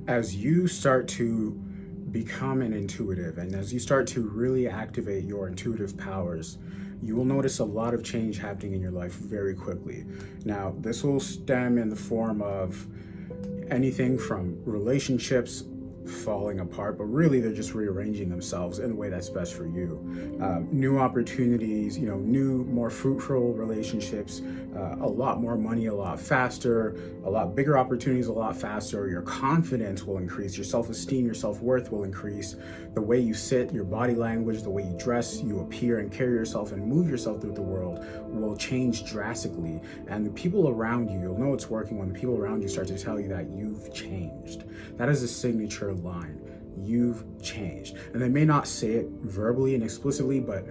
As you start to become an intuitive and as you start to really activate your intuitive powers, you will notice a lot of change happening in your life very quickly. Now, this will stem in the form of anything from relationships falling apart, but really they're just rearranging themselves in a way that's best for you. New opportunities, new, more fruitful relationships, a lot more money, a lot faster, a lot bigger opportunities, a lot faster. Your confidence will increase, your self-esteem, your self-worth will increase. The way you sit, your body language, the way you dress, you appear and carry yourself and move yourself through the world will change drastically. And the people around you, you'll know it's working when the people around you start to tell you that you've changed. That is a signature line. You've changed. And they may not say it verbally and explicitly, but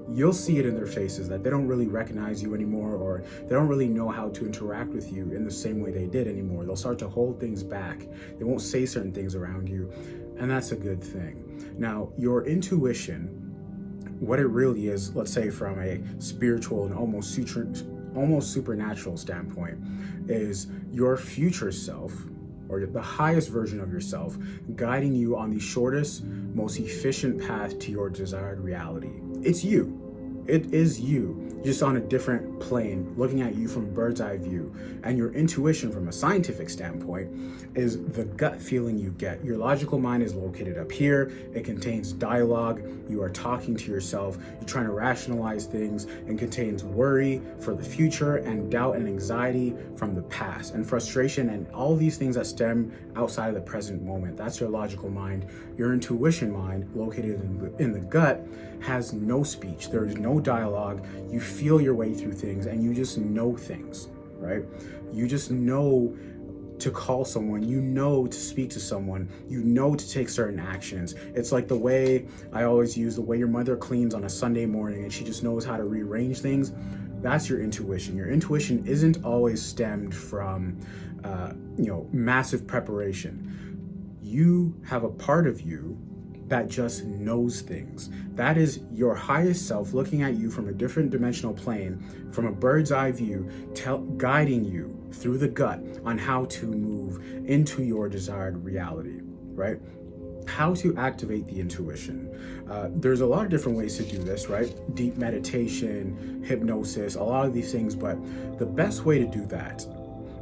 you'll see it in their faces that they don't really recognize you anymore, or they don't really know how to interact with you in the same way they did anymore. They'll start to hold things back. They won't say certain things around you, and that's a good thing. Now, your intuition, what it really is, let's say from a spiritual and almost supernatural standpoint, is your future self, or the highest version of yourself, guiding you on the shortest, most efficient path to your desired reality. It's you. It is you, just on a different plane, looking at you from a bird's eye view. And your intuition from a scientific standpoint is the gut feeling you get. Your logical mind is located up here. It contains dialogue. You are talking to yourself. You're trying to rationalize things, and contains worry for the future and doubt and anxiety from the past and frustration and all these things that stem outside of the present moment. That's your logical mind. Your intuition mind, located in the gut, has no speech. There is no dialogue. You feel your way through things and you just know things, right? You just know to call someone, you know to speak to someone, you know to take certain actions. It's like the way I always use, the way your mother cleans on a Sunday morning and she just knows how to rearrange things. That's your intuition. Your intuition isn't always stemmed from, massive preparation. You have a part of you that just knows things. That is your highest self looking at you from a different dimensional plane, from a bird's eye view, guiding you through the gut on how to move into your desired reality, right? How to activate the intuition. There's a lot of different ways to do this, right? Deep meditation, hypnosis, a lot of these things, but the best way to do that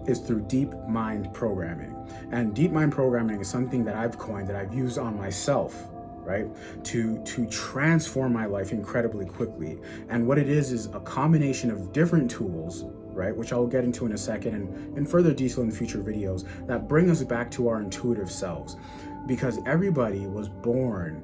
is through deep mind programming. And deep mind programming is something that I've coined, that I've used on myself, right? To transform my life incredibly quickly. And what it is a combination of different tools, right? Which I'll get into in a second and in further detail in future videos, that bring us back to our intuitive selves. Because everybody was born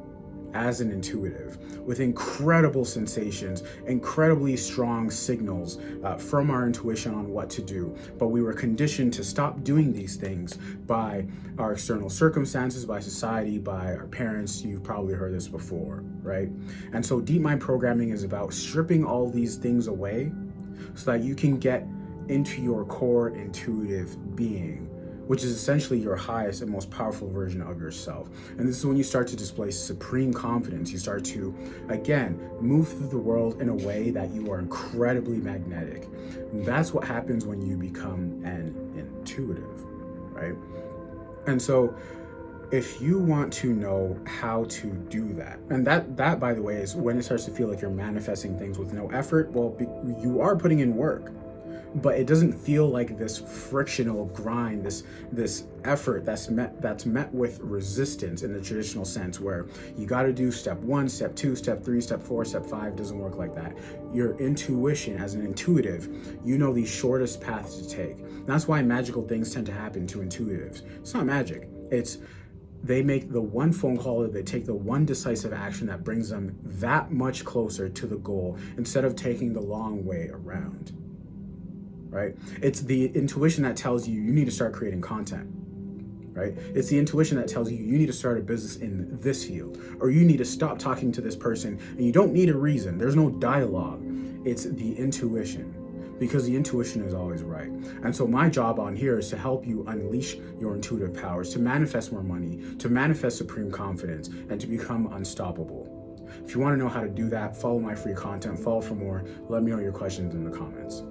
as an intuitive with incredible sensations, incredibly strong signals from our intuition on what to do. But we were conditioned to stop doing these things by our external circumstances, by society, by our parents. You've probably heard this before, right? And so deep mind programming is about stripping all these things away so that you can get into your core intuitive being, which is essentially your highest and most powerful version of yourself. And this is when you start to display supreme confidence. You start to, again, move through the world in a way that you are incredibly magnetic. And that's what happens when you become an intuitive, right? And so if you want to know how to do that, and that by the way is when it starts to feel like you're manifesting things with no effort, well, you are putting in work, but it doesn't feel like this frictional grind, this effort that's met with resistance in the traditional sense, where you got to do step 1, step 2, step 3, step 4, step 5. Doesn't work like that. Your intuition, as an intuitive, you know the shortest path to take. That's why magical things tend to happen to intuitives. It's not magic. It's they make the one phone call, or they take the one decisive action that brings them that much closer to the goal, instead of taking the long way around. Right? It's the intuition that tells you need to start creating content, right? It's the intuition that tells you need to start a business in this field, or you need to stop talking to this person, and you don't need a reason. There's no dialogue. It's the intuition, because the intuition is always right. And so my job on here is to help you unleash your intuitive powers, to manifest more money, to manifest supreme confidence, and to become unstoppable. If you want to know how to do that, follow my free content, follow for more. Let me know your questions in the comments.